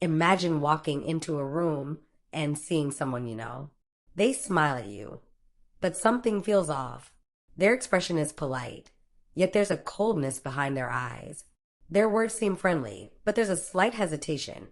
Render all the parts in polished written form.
Imagine walking into a room and seeing someone you know. They smile at you, but something feels off. Their expression is polite, yet there's a coldness behind their eyes. Their words seem friendly, but there's a slight hesitation,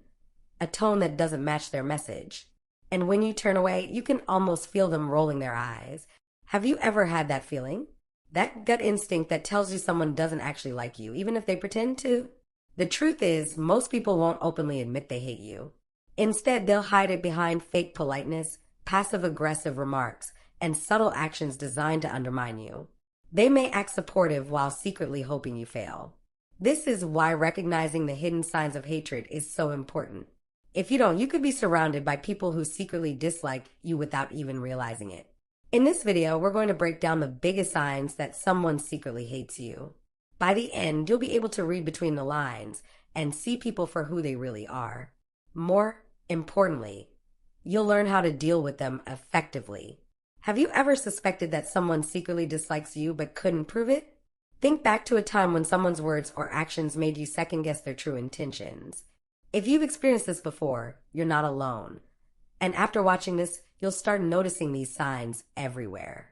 a tone that doesn't match their message. And when you turn away, you can almost feel them rolling their eyes. Have you ever had that feeling? That gut instinct that tells you someone doesn't actually like you, even if they pretend to? The truth is, most people won't openly admit they hate you. Instead, they'll hide it behind fake politeness, passive-aggressive remarks, and subtle actions designed to undermine you. They may act supportive while secretly hoping you fail. This is why recognizing the hidden signs of hatred is so important. If you don't, you could be surrounded by people who secretly dislike you without even realizing it. In this video, we're going to break down the biggest signs that someone secretly hates you. By the end, you'll be able to read between the lines and see people for who they really are. More importantly, you'll learn how to deal with them effectively. Have you ever suspected that someone secretly dislikes you but couldn't prove it? Think back to a time when someone's words or actions made you second-guess their true intentions. If you've experienced this before, you're not alone. And after watching this, you'll start noticing these signs everywhere.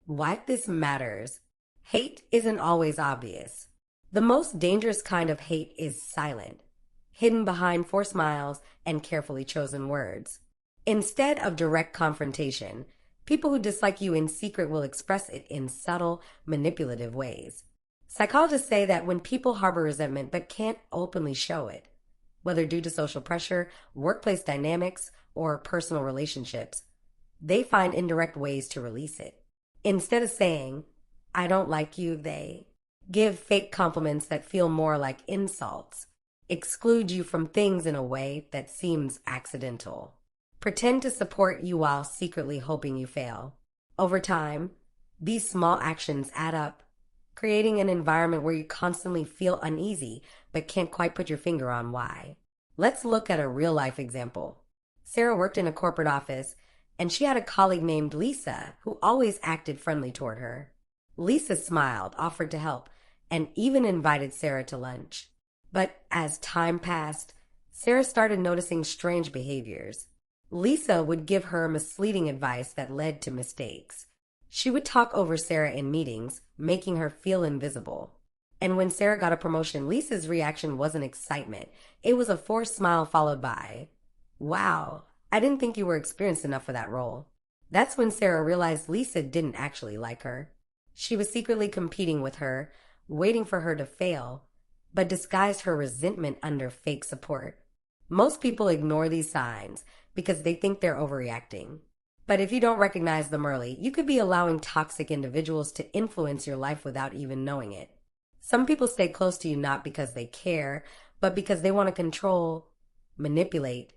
Why this matters. Hate isn't always obvious. The most dangerous kind of hate is silent, hidden behind forced smiles and carefully chosen words. Instead of direct confrontation, people who dislike you in secret will express it in subtle, manipulative ways. Psychologists say that when people harbor resentment but can't openly show it, whether due to social pressure, workplace dynamics, or personal relationships, they find indirect ways to release it. Instead of saying, "I don't like you," they give fake compliments that feel more like insults, exclude you from things in a way that seems accidental, pretend to support you while secretly hoping you fail. Over time, these small actions add up, creating an environment where you constantly feel uneasy but can't quite put your finger on why. Let's look at a real-life example. Sarah worked in a corporate office, and she had a colleague named Lisa who always acted friendly toward her. Lisa smiled, offered to help, and even invited Sarah to lunch. But as time passed, Sarah started noticing strange behaviors. Lisa would give her misleading advice that led to mistakes. She would talk over Sarah in meetings, making her feel invisible. And when Sarah got a promotion, Lisa's reaction wasn't excitement. It was a forced smile followed by, "Wow, I didn't think you were experienced enough for that role." That's when Sarah realized Lisa didn't actually like her. She was secretly competing with her, waiting for her to fail, but disguised her resentment under fake support. Most people ignore these signs because they think they're overreacting. But if you don't recognize them early, you could be allowing toxic individuals to influence your life without even knowing it. Some people stay close to you not because they care, but because they want to control, manipulate,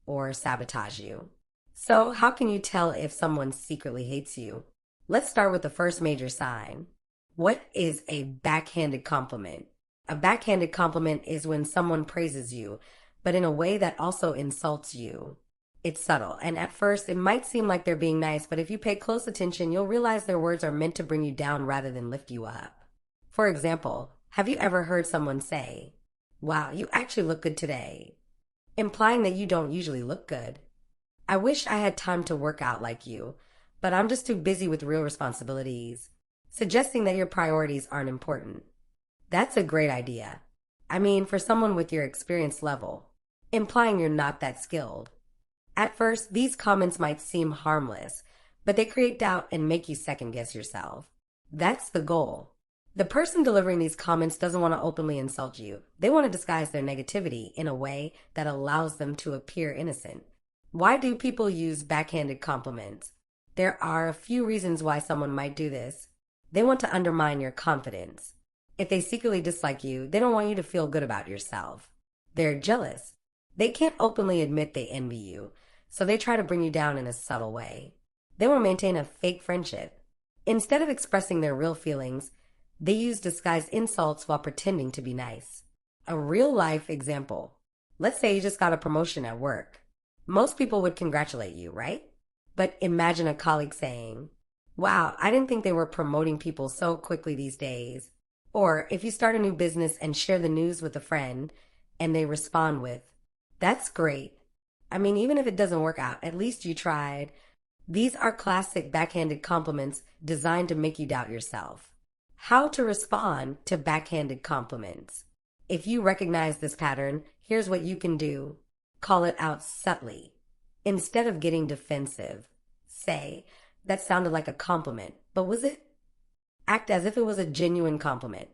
or sabotage you. So how can you tell if someone secretly hates you? Let's start with the first major sign. What is a backhanded compliment? A backhanded compliment is when someone praises you, but in a way that also insults you. It's subtle, and at first it might seem like they're being nice, but if you pay close attention, you'll realize their words are meant to bring you down rather than lift you up. For example, have you ever heard someone say, "Wow, you actually look good today," implying that you don't usually look good? "I wish I had time to work out like you, but I'm just too busy with real responsibilities," suggesting that your priorities aren't important. That's a great idea. I mean, for someone with your experience level, implying you're not that skilled. At first, these comments might seem harmless, but they create doubt and make you second-guess yourself. That's the goal. The person delivering these comments doesn't want to openly insult you. They want to disguise their negativity in a way that allows them to appear innocent. Why do people use backhanded compliments? There are a few reasons why someone might do this. They want to undermine your confidence. If they secretly dislike you, they don't want you to feel good about yourself. They're jealous. They can't openly admit they envy you, so they try to bring you down in a subtle way. They want to maintain a fake friendship. Instead of expressing their real feelings, they use disguised insults while pretending to be nice. A real-life example. Let's say you just got a promotion at work. Most people would congratulate you, right? But imagine a colleague saying, "Wow, I didn't think they were promoting people so quickly these days." Or if you start a new business and share the news with a friend, and they respond with, That's great. I mean, even if it doesn't work out, at least you tried. These are classic backhanded compliments designed to make you doubt yourself. How to respond to backhanded compliments. If you recognize this pattern, here's what you can do. Call it out subtly. Instead of getting defensive, say, that sounded like a compliment, but was it? Act as if it was a genuine compliment.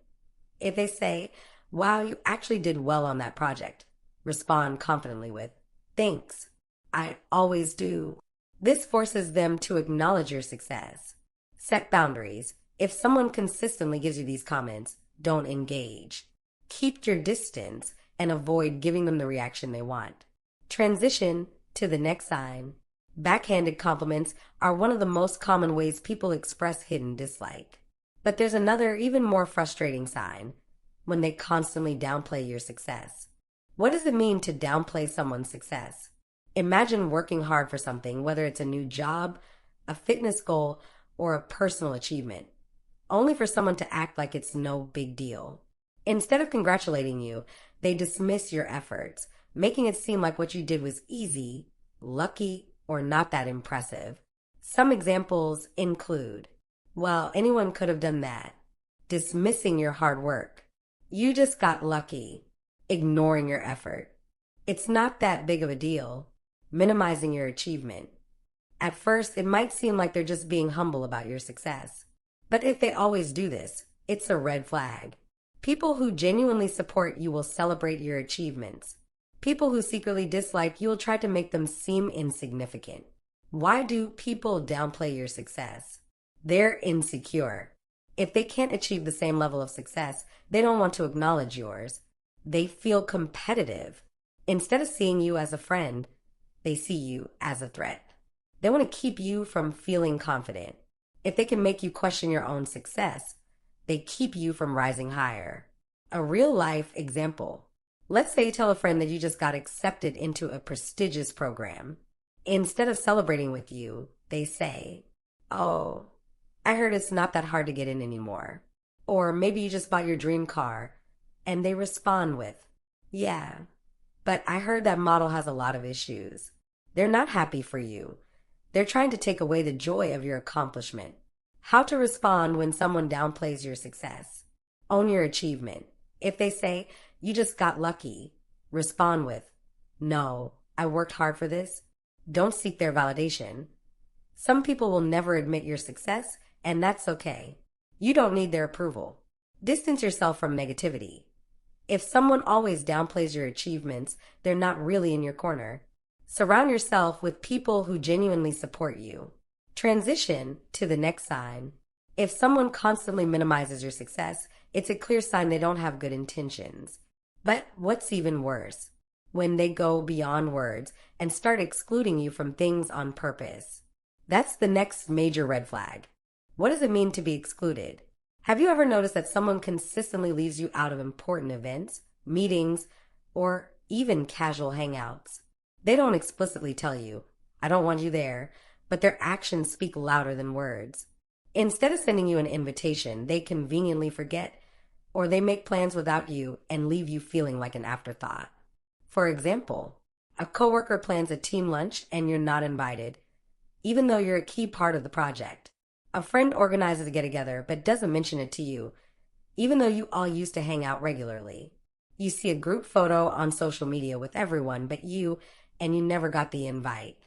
If they say, wow, you actually did well on that project, respond confidently with, thanks. I always do. This forces them to acknowledge your success. Set boundaries. If someone consistently gives you these comments, don't engage. Keep your distance and avoid giving them the reaction they want. Transition to the next sign. Backhanded compliments are one of the most common ways people express hidden dislike. But there's another, even more frustrating sign: when they constantly downplay your success. What does it mean to downplay someone's success? Imagine working hard for something, whether it's a new job, a fitness goal, or a personal achievement, only for someone to act like it's no big deal. Instead of congratulating you, they dismiss your efforts, making it seem like what you did was easy, lucky, or not that impressive. Some examples include, well, anyone could have done that. Dismissing your hard work. You just got lucky. Ignoring your effort. It's not that big of a deal. Minimizing your achievement. At first, it might seem like they're just being humble about your success. But if they always do this, it's a red flag. People who genuinely support you will celebrate your achievements. People who secretly dislike you will try to make them seem insignificant. Why do people downplay your success? They're insecure. If they can't achieve the same level of success, they don't want to acknowledge yours. They feel competitive. Instead of seeing you as a friend, they see you as a threat. They want to keep you from feeling confident. If they can make you question your own success, they keep you from rising higher. A real-life example. Let's say you tell a friend that you just got accepted into a prestigious program. Instead of celebrating with you, they say, oh, I heard it's not that hard to get in anymore. Or maybe you just bought your dream car, and they respond with, yeah, but I heard that model has a lot of issues. They're not happy for you. They're trying to take away the joy of your accomplishment. How to respond when someone downplays your success. Own your achievement. If they say, you just got lucky, respond with, no, I worked hard for this. Don't seek their validation. Some people will never admit your success, and that's okay. You don't need their approval. Distance yourself from negativity. If someone always downplays your achievements, they're not really in your corner. Surround yourself with people who genuinely support you. Transition to the next sign. If someone constantly minimizes your success, it's a clear sign they don't have good intentions. But what's even worse? When they go beyond words and start excluding you from things on purpose. That's the next major red flag. What does it mean to be excluded? Have you ever noticed that someone consistently leaves you out of important events, meetings, or even casual hangouts? They don't explicitly tell you, I don't want you there, but their actions speak louder than words. Instead of sending you an invitation, they conveniently forget, or they make plans without you and leave you feeling like an afterthought. For example, a coworker plans a team lunch and you're not invited, even though you're a key part of the project. A friend organizes a get-together but doesn't mention it to you, even though you all used to hang out regularly. You see a group photo on social media with everyone but you, and you never got the invite.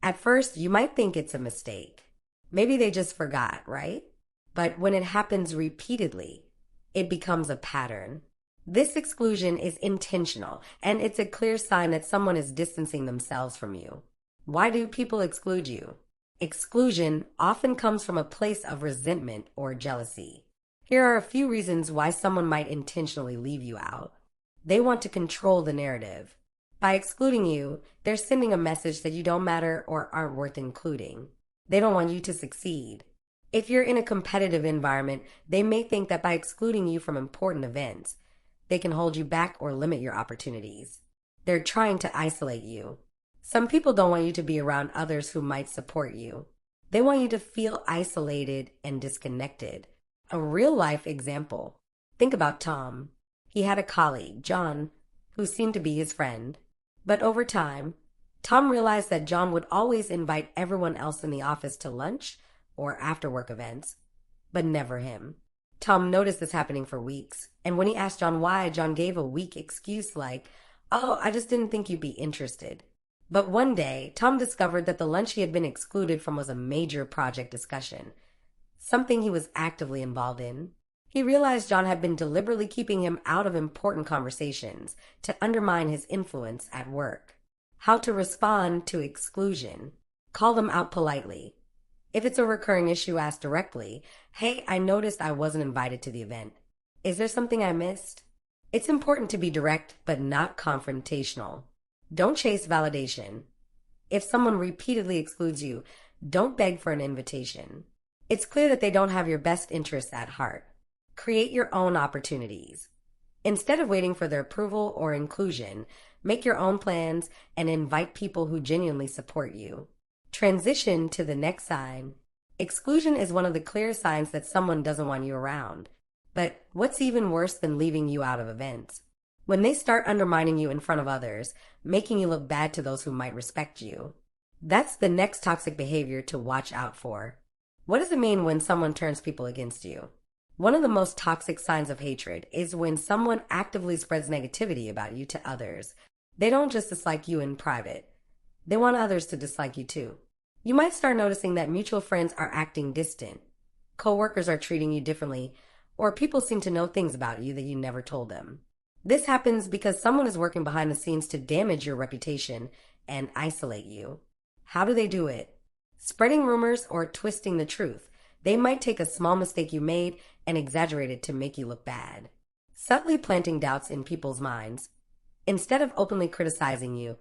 At first, you might think it's a mistake. Maybe they just forgot, right? But when it happens repeatedly, it becomes a pattern. This exclusion is intentional, and it's a clear sign that someone is distancing themselves from you. Why do people exclude you? Exclusion often comes from a place of resentment or jealousy. Here are a few reasons why someone might intentionally leave you out. They want to control the narrative. By excluding you, they're sending a message that you don't matter or aren't worth including. They don't want you to succeed. If you're in a competitive environment, they may think that by excluding you from important events, they can hold you back or limit your opportunities. They're trying to isolate you. Some people don't want you to be around others who might support you. They want you to feel isolated and disconnected. A real-life example. Think about Tom. He had a colleague, John, who seemed to be his friend. But over time, Tom realized that John would always invite everyone else in the office to lunch or after work events, but never him. Tom noticed this happening for weeks, and when he asked John why, John gave a weak excuse like, "Oh, I just didn't think you'd be interested." But one day, Tom discovered that the lunch he had been excluded from was a major project discussion, something he was actively involved in. He realized John had been deliberately keeping him out of important conversations to undermine his influence at work. How to respond to exclusion. Call them out politely. If it's a recurring issue, ask directly, "Hey, I noticed I wasn't invited to the event. Is there something I missed?" It's important to be direct but not confrontational. Don't chase validation. If someone repeatedly excludes you, don't beg for an invitation. It's clear that they don't have your best interests at heart. Create your own opportunities. Instead of waiting for their approval or inclusion, make your own plans and invite people who genuinely support you. Transition to the next sign. Exclusion is one of the clear signs that someone doesn't want you around. But what's even worse than leaving you out of events? When they start undermining you in front of others, making you look bad to those who might respect you. That's the next toxic behavior to watch out for. What does it mean when someone turns people against you? One of the most toxic signs of hatred is when someone actively spreads negativity about you to others. They don't just dislike you in private. They want others to dislike you too. You might start noticing that mutual friends are acting distant. Coworkers are treating you differently, or people seem to know things about you that you never told them. This happens because someone is working behind the scenes to damage your reputation and isolate you. How do they do it? Spreading rumors or twisting the truth. They might take a small mistake you made and exaggerate it to make you look bad. Subtly planting doubts in people's minds. Instead of openly criticizing you,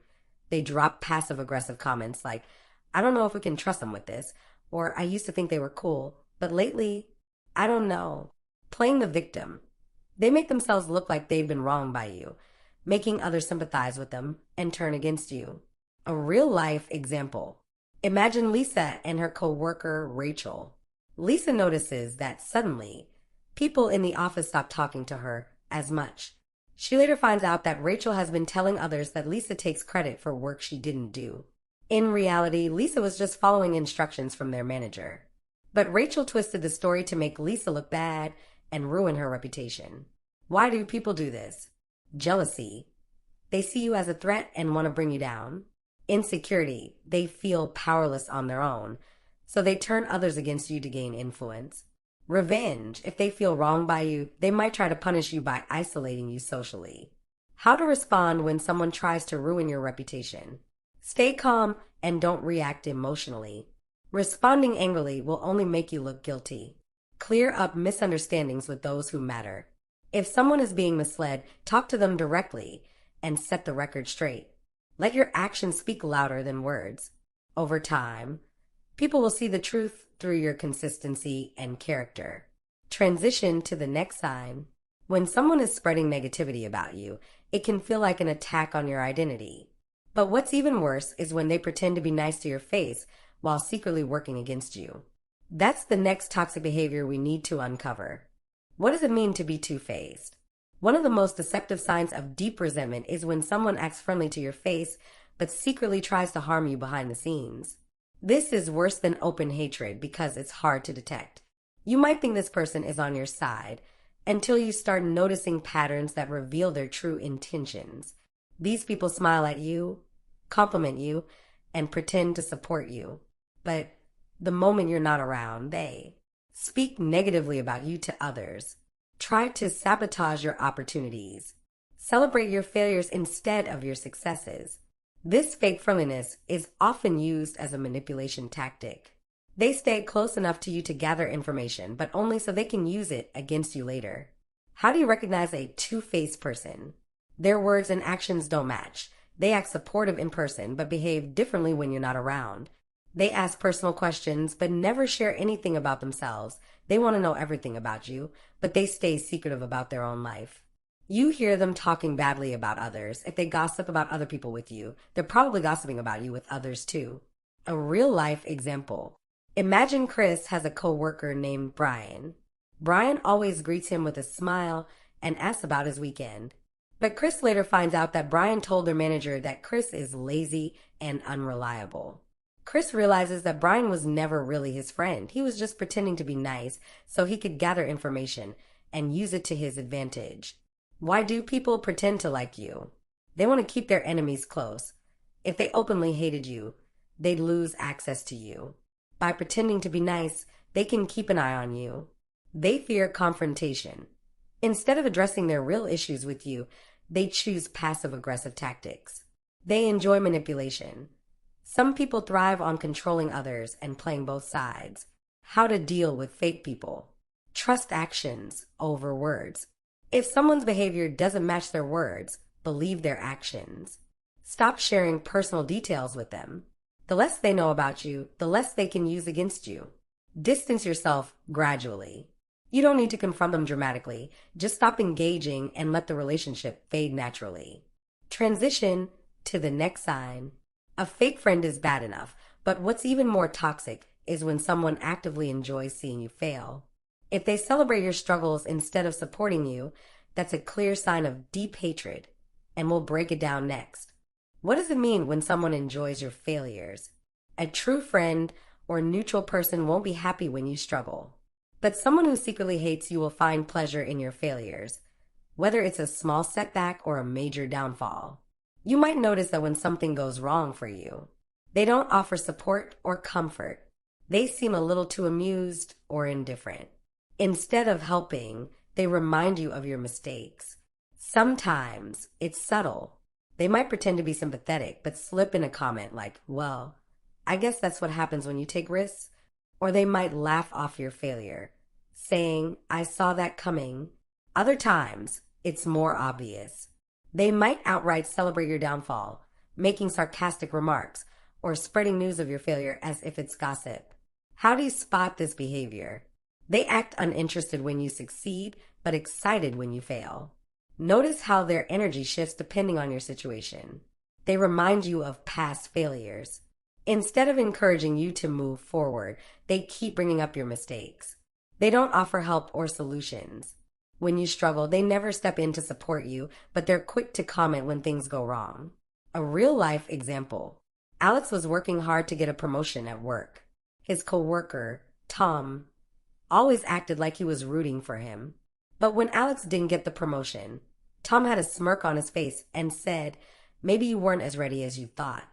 they drop passive-aggressive comments like, "I don't know if we can trust them with this," or "I used to think they were cool, but lately, I don't know." Playing the victim. They make themselves look like they've been wronged by you, making others sympathize with them and turn against you. A real-life example. Imagine Lisa and her coworker, Rachel. Lisa notices that suddenly, people in the office stop talking to her as much. She later finds out that Rachel has been telling others that Lisa takes credit for work she didn't do. In reality, Lisa was just following instructions from their manager. But Rachel twisted the story to make Lisa look bad and ruin her reputation. Why do people do this? Jealousy. They see you as a threat and want to bring you down. Insecurity. They feel powerless on their own, so they turn others against you to gain influence. Revenge. If they feel wronged by you, they might try to punish you by isolating you socially. How to respond when someone tries to ruin your reputation. Stay calm and don't react emotionally. Responding angrily will only make you look guilty. Clear up misunderstandings with those who matter. If someone is being misled, talk to them directly and set the record straight. Let your actions speak louder than words. Over time, people will see the truth through your consistency and character. Transition to the next sign. When someone is spreading negativity about you, it can feel like an attack on your identity. But what's even worse is when they pretend to be nice to your face while secretly working against you. That's the next toxic behavior we need to uncover. What does it mean to be two-faced? One of the most deceptive signs of deep resentment is when someone acts friendly to your face but secretly tries to harm you behind the scenes. This is worse than open hatred because it's hard to detect. You might think this person is on your side until you start noticing patterns that reveal their true intentions. These people smile at you, compliment you, and pretend to support you. But the moment you're not around, they speak negatively about you to others. Try to sabotage your opportunities. Celebrate your failures instead of your successes. This fake friendliness is often used as a manipulation tactic. They stay close enough to you to gather information, but only so they can use it against you later. How do you recognize a two-faced person? Their words and actions don't match. They act supportive in person, but behave differently when you're not around. They ask personal questions, but never share anything about themselves. They want to know everything about you, but they stay secretive about their own life. You hear them talking badly about others. If they gossip about other people with you, they're probably gossiping about you with others too. A real-life example. Imagine Chris has a coworker named Brian. Brian always greets him with a smile and asks about his weekend. But Chris later finds out that Brian told their manager that Chris is lazy and unreliable. Chris realizes that Brian was never really his friend. He was just pretending to be nice so he could gather information and use it to his advantage. Why do people pretend to like you? They want to keep their enemies close. If they openly hated you, they'd lose access to you. By pretending to be nice, they can keep an eye on you. They fear confrontation. Instead of addressing their real issues with you, they choose passive-aggressive tactics. They enjoy manipulation. Some people thrive on controlling others and playing both sides. How to deal with fake people. Trust actions over words. If someone's behavior doesn't match their words, believe their actions. Stop sharing personal details with them. The less they know about you, the less they can use against you. Distance yourself gradually. You don't need to confront them dramatically. Just stop engaging and let the relationship fade naturally. Transition to the next sign. A fake friend is bad enough, but what's even more toxic is when someone actively enjoys seeing you fail. If they celebrate your struggles instead of supporting you, that's a clear sign of deep hatred, and we'll break it down next. What does it mean when someone enjoys your failures? A true friend or neutral person won't be happy when you struggle. But someone who secretly hates you will find pleasure in your failures, whether it's a small setback or a major downfall. You might notice that when something goes wrong for you, they don't offer support or comfort. They seem a little too amused or indifferent. Instead of helping, they remind you of your mistakes. Sometimes it's subtle. They might pretend to be sympathetic, but slip in a comment like, well, I guess that's what happens when you take risks. Or they might laugh off your failure, saying, I saw that coming. Other times, it's more obvious. They might outright celebrate your downfall, making sarcastic remarks, or spreading news of your failure as if it's gossip. How do you spot this behavior? They act uninterested when you succeed, but excited when you fail. Notice how their energy shifts depending on your situation. They remind you of past failures. Instead of encouraging you to move forward, they keep bringing up your mistakes. They don't offer help or solutions. When you struggle, they never step in to support you, but they're quick to comment when things go wrong. A real-life example. Alex was working hard to get a promotion at work. His coworker, Tom, always acted like he was rooting for him. But when Alex didn't get the promotion, Tom had a smirk on his face and said, maybe you weren't as ready as you thought.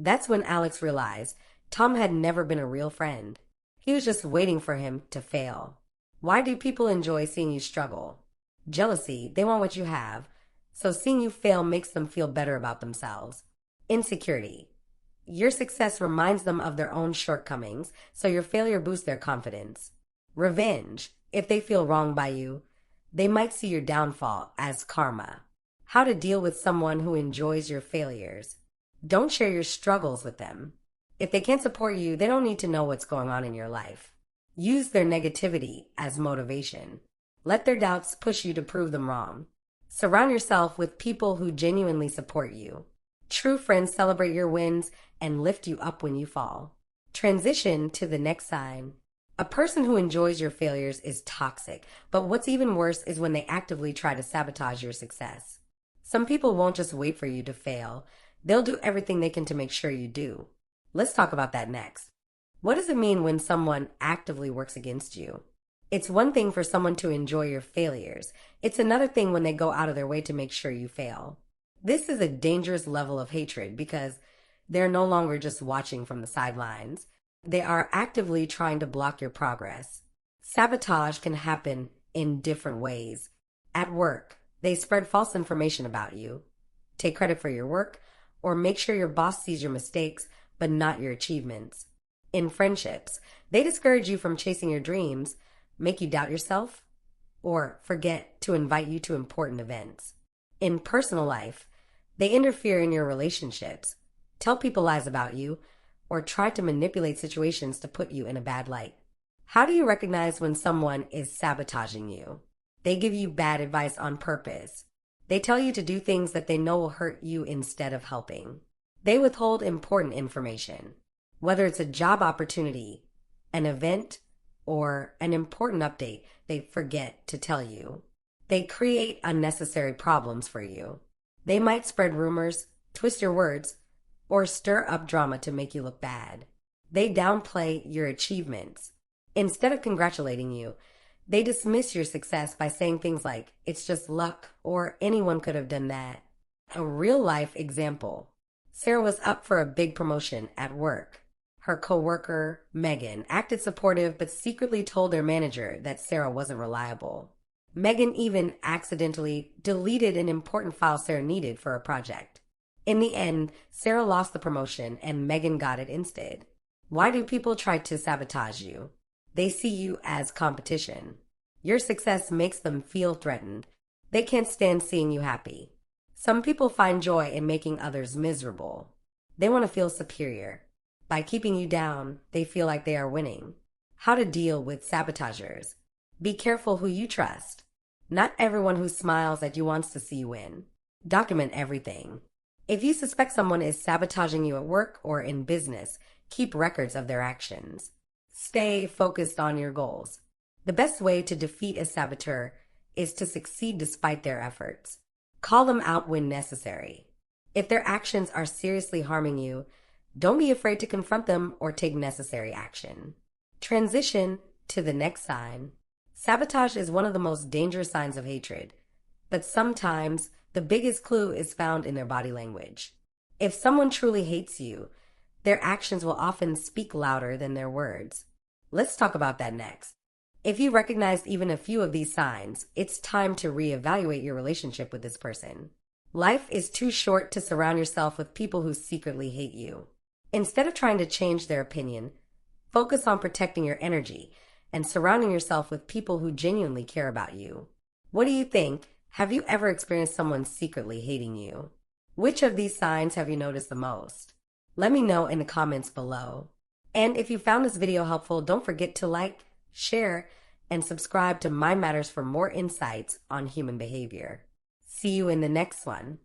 That's when Alex realized Tom had never been a real friend. He was just waiting for him to fail. Why do people enjoy seeing you struggle? Jealousy, they want what you have. So seeing you fail makes them feel better about themselves. Insecurity. Your success reminds them of their own shortcomings, so your failure boosts their confidence. Revenge. If they feel wronged by you, they might see your downfall as karma. How to deal with someone who enjoys your failures. Don't share your struggles with them. If they can't support you, they don't need to know what's going on in your life. Use their negativity as motivation. Let their doubts push you to prove them wrong. Surround yourself with people who genuinely support you. True friends celebrate your wins and lift you up when you fall. Transition to the next sign. A person who enjoys your failures is toxic, but what's even worse is when they actively try to sabotage your success. Some people won't just wait for you to fail. They'll do everything they can to make sure you do. Let's talk about that next. What does it mean when someone actively works against you? It's one thing for someone to enjoy your failures. It's another thing when they go out of their way to make sure you fail. This is a dangerous level of hatred because they're no longer just watching from the sidelines. They are actively trying to block your progress. Sabotage can happen in different ways. At work, they spread false information about you, take credit for your work, or make sure your boss sees your mistakes but not your achievements. In friendships, they discourage you from chasing your dreams, make you doubt yourself, or forget to invite you to important events. In personal life, they interfere in your relationships, tell people lies about you, or try to manipulate situations to put you in a bad light. How do you recognize when someone is sabotaging you? They give you bad advice on purpose. They tell you to do things that they know will hurt you instead of helping. They withhold important information, whether it's a job opportunity, an event, or an important update they forget to tell you. They create unnecessary problems for you. They might spread rumors, twist your words, or stir up drama to make you look bad. They downplay your achievements. Instead of congratulating you, they dismiss your success by saying things like, it's just luck, or anyone could have done that. A real life example. Sarah was up for a big promotion at work. Her coworker, Megan, acted supportive but secretly told their manager that Sarah wasn't reliable. Megan even accidentally deleted an important file Sarah needed for a project. In the end, Sarah lost the promotion and Megan got it instead. Why do people try to sabotage you? They see you as competition. Your success makes them feel threatened. They can't stand seeing you happy. Some people find joy in making others miserable. They want to feel superior. By keeping you down, they feel like they are winning. How to deal with sabotagers. Be careful who you trust. Not everyone who smiles at you wants to see you win. Document everything. If you suspect someone is sabotaging you at work or in business, keep records of their actions. Stay focused on your goals. The best way to defeat a saboteur is to succeed despite their efforts. Call them out when necessary. If their actions are seriously harming you, don't be afraid to confront them or take necessary action. Transition to the next sign. Sabotage is one of the most dangerous signs of hatred, but sometimes the biggest clue is found in their body language. If someone truly hates you, their actions will often speak louder than their words. Let's talk about that next. If you recognize even a few of these signs, it's time to reevaluate your relationship with this person. Life is too short to surround yourself with people who secretly hate you. Instead of trying to change their opinion, focus on protecting your energy and surrounding yourself with people who genuinely care about you. What do you think? Have you ever experienced someone secretly hating you? Which of these signs have you noticed the most? Let me know in the comments below. And if you found this video helpful, don't forget to like, share, and subscribe to Mind Matters for more insights on human behavior. See you in the next one.